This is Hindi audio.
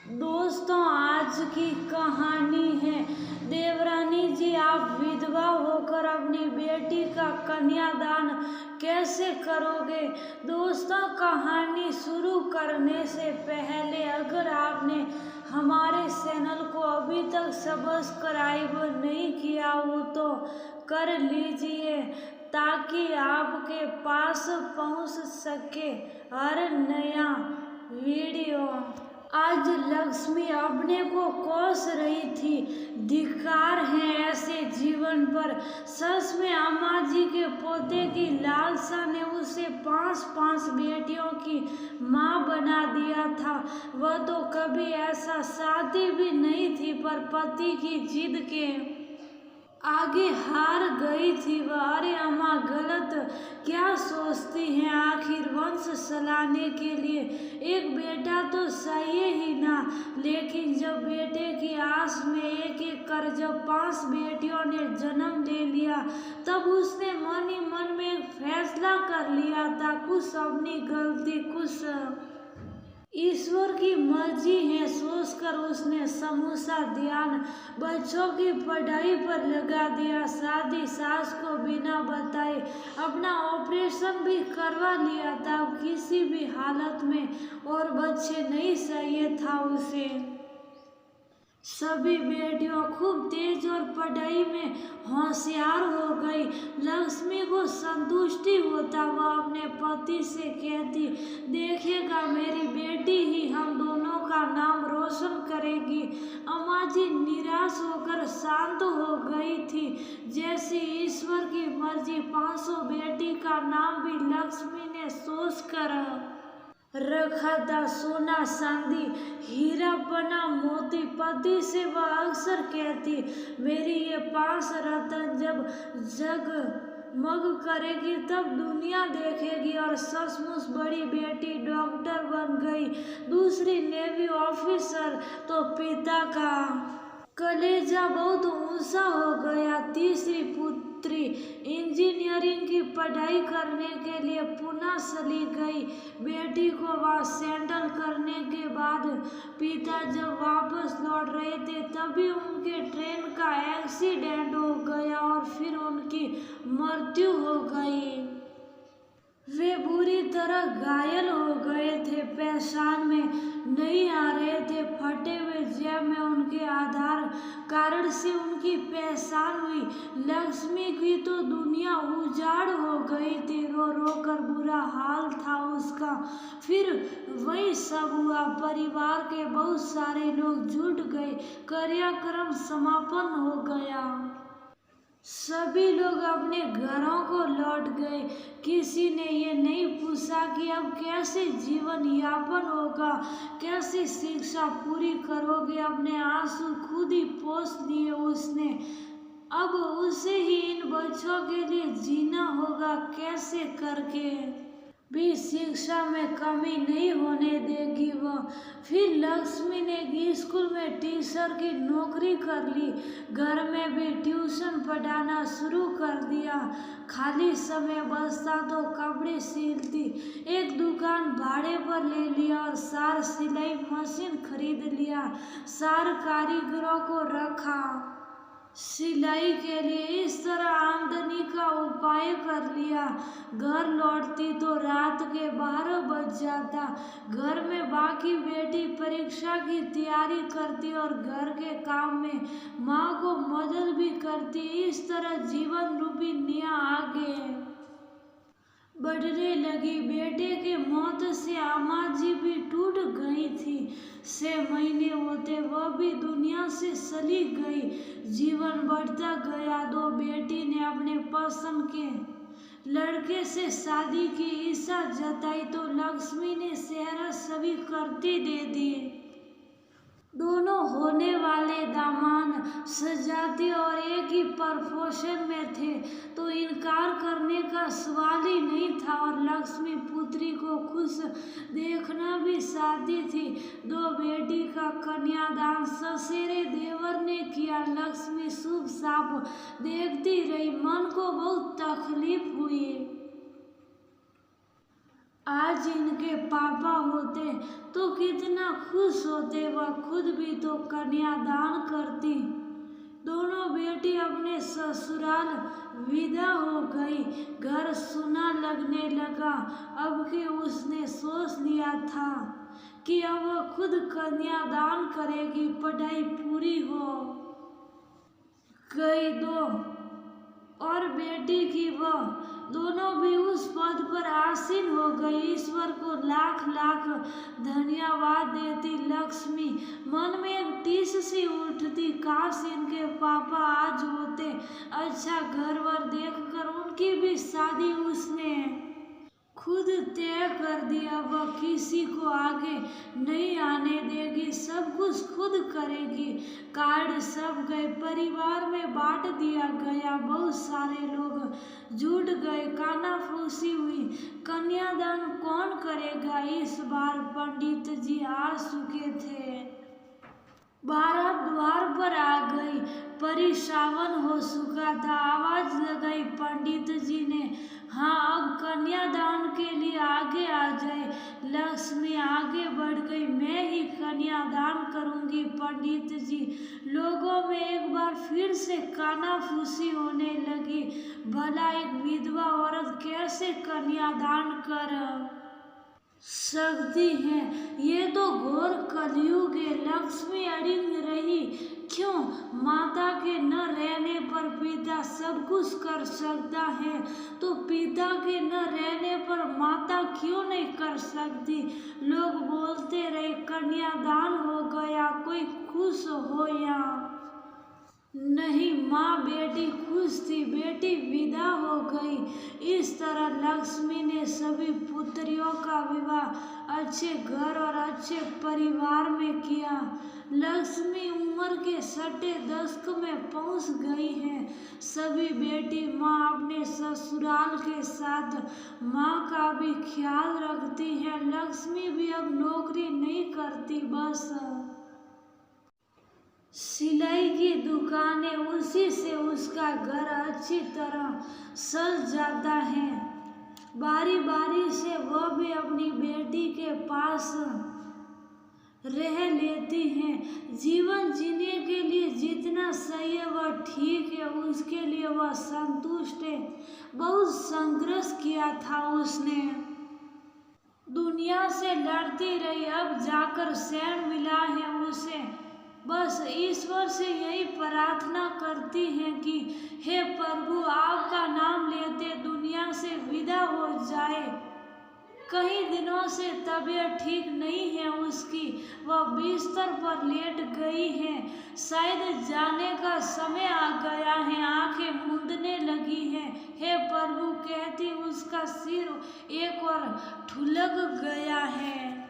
दोस्तों, आज की कहानी है देवरानी जी, आप विधवा होकर अपनी बेटी का कन्यादान कैसे करोगे। दोस्तों, कहानी शुरू करने से पहले अगर आपने हमारे चैनल को अभी तक सब्सक्राइब नहीं किया हो तो कर लीजिए, ताकि आपके पास पहुंच सके हर नया वीडियो। आज लक्ष्मी अपने को कोस रही थी। धिक्कार है ऐसे जीवन पर। सच में अम्मा जी के पोते की लालसा ने उसे 5-5 बेटियों की माँ बना दिया था। वह तो कभी ऐसा चाहती भी नहीं थी, पर पति की जिद के आगे हार गई थी वह। अरे अम्मा गलत क्या सोचती हैं, आखिर वंश चलाने के लिए एक बेटा तो चाहिए ही ना। लेकिन जब बेटे की आस में एक एक कर जब 5 बेटियों ने जन्म ले लिया, तब उसने मन ही मन में एक फैसला कर लिया था, कुछ अपनी गलती कुछ ईश्वर की मर्जी है सोचकर उसने समूचा ध्यान बच्चों की पढ़ाई पर लगा दिया। शादी सास को बिना बताए अपना ऑपरेशन भी करवा लिया था। किसी भी हालत में और बच्चे नहीं चाहिए था उसे। सभी बेटियों खूब तेज और पढ़ाई में होशियार हो गई। लक्ष्मी को संतुष्टि होता, वह अपने पति से कहती, देखिएगा मेरी बेटी ही हम दोनों का नाम रोशन करेगी। अम्मा जी निराश होकर शांत हो गई थी। जैसी ईश्वर की मर्जी, 500 बेटी का नाम भी लक्ष्मी ने सोच कर रखा था। सोना चांदी हीरा पना मोती। पति से वह अक्सर कहती, मेरी ये 5 रत्न जब जगमग करेगी तब दुनिया देखेगी। और सचमुच बड़ी बेटी डॉक्टर बन गई, दूसरी नेवी ऑफिसर। तो पिता का कलेजा बहुत ऊंचा हो गया। तीसरी पुत्री इंजीनियरिंग की पढ़ाई करने के लिए पुणे चली गई। बेटी को वहां सेटल करने के बाद पिता जब वापस लौट रहे थे, तभी उनके ट्रेन का एक्सीडेंट हो गया और फिर उनकी मृत्यु हो गई। वे बुरी तरह घायल हो गए थे, पहचान में नहीं आ रहे थे। फटे हुए जेब में उनके आधार कार्ड से उनकी पहचान हुई। लक्ष्मी की तो दुनिया उजाड़ हो गई थी। रो रो कर बुरा हाल था उसका। फिर वही सब हुआ। परिवार के बहुत सारे लोग जुट गए, कार्यक्रम समापन हो गया। सभी लोग अपने घरों को लौट गए। किसी ने ये नहीं पूछा कि अब कैसे जीवन यापन होगा, कैसे शिक्षा पूरी करोगे। अपने आंसू खुद ही पोंछ दिए उसने। अब उसे ही इन बच्चों के लिए जीना होगा, कैसे करके भी शिक्षा में कमी नहीं होने देगी वह। फिर लक्ष्मी ने स्कूल में टीचर की नौकरी कर ली, घर में भी ट्यूशन पढ़ाना शुरू कर दिया। खाली समय बचता तो कपड़े सिलती, एक दुकान भाड़े पर ले लिया और 4 सिलाई मशीन खरीद लिया। 4 कारीगरों को रखा सिलाई के लिए। इस तरह आमदनी का उपाय कर लिया। घर लौटती तो रात के 12 बज जाता। घर में बाकी बेटी परीक्षा की तैयारी करती और घर के काम में माँ को मदद भी करती। इस तरह जीवन रूपी निया आगे बढ़ने लगी। बेटे के मौत से अम्मा जी भी टूट गई थी। 6 महीने होते वह भी दुनिया से चली गई। जीवन बढ़ता गया। 2 बेटी ने अपने पसंद के लड़के से शादी की इच्छा जताई तो लक्ष्मी ने सेहरा सभी करती दे दिए। दोनों होने वाले दामाद सजाती और एक ही प्रोफेशन में थे, तो इनकार करने का सवाल ही नहीं था। और लक्ष्मी पुत्री को खुश देखना भी चाहती थी। 2 बेटी का कन्यादान ससुरे देवर ने किया। लक्ष्मी शुभ साफ देखती रही, मन को बहुत तकलीफ हुई। आज इनके पापा होते तो कितना खुश होते, वह खुद भी तो कन्यादान करती। दोनों बेटी अपने ससुराल विदा हो गई। घर सुना लगने लगा। अब कि उसने सोच लिया था कि अब वह खुद कन्यादान करेगी। पढ़ाई पूरी हो गई दो और बेटी की वह दोनों भी उस पद पर आसीन हो गई। ईश्वर को लाख लाख धन्यवाद देती लक्ष्मी। मन में एक टीस सी उठती, काश इनके पापा आज होते। अच्छा घर वर देखकर उनकी भी शादी उसने खुद तय कर दिया। वह किसी को आगे नहीं आने देगी, सब कुछ खुद करेगी। कार्ड सब गए, परिवार में बांट दिया गया। बहुत सारे लोग जुट गए, कानाफूसी हुई। कन्यादान कौन करेगा इस बार? पंडित जी आ चुके थे। बारात द्वार पर आ गई। परिश्रावण हो चुका था। आवाज लगाई पंडित जी ने, हाँ अब कन्यादान के लिए आगे आ जाए। लक्ष्मी आगे बढ़ गई, मैं ही कन्यादान करूंगी पंडित जी। लोगों में एक बार फिर से कानाफूसी होने लगी। भला एक विधवा औरत कैसे कन्यादान कर सकती है? ये तो घोर कलयुग है। लक्ष्मी अड़िग रही, क्यों? माता के न रहने पर पिता सब कुछ कर सकता है, तो पिता के न रहने पर माता क्यों नहीं कर सकती? लोग बोलते रहे, कन्यादान हो गया, कोई खुश हो या नहीं। माँ बेटी खुश थी, बेटी विदा हो गई। इस तरह लक्ष्मी ने सभी पुत्रियों का विवाह अच्छे घर और अच्छे परिवार में किया। लक्ष्मी उम्र के 6 दशक में पहुंच गई हैं। सभी बेटी माँ अपने ससुराल के साथ माँ का भी ख्याल रखती है। लक्ष्मी भी अब नौकरी नहीं करती, बस सिलाई की दुकान है, उसी से उसका घर अच्छी तरह सज जाता है। बारी बारी से वह भी अपनी बेटी के पास रह लेती हैं। जीवन जीने के लिए जितना सही है वह ठीक है, उसके लिए वह संतुष्ट है। बहुत संघर्ष किया था उसने, दुनिया से लड़ती रही, अब जाकर चैन मिला है उसे। बस ईश्वर से यही प्रार्थना करती है कि हे प्रभु आपका नाम लेते दुनिया से विदा हो जाए। कई दिनों से तबीयत ठीक नहीं है उसकी, वह बिस्तर पर लेट गई है। शायद जाने का समय आ गया है, आंखें मूंदने लगी हैं। हे प्रभु कहती उसका सिर एक और ठुलक गया है।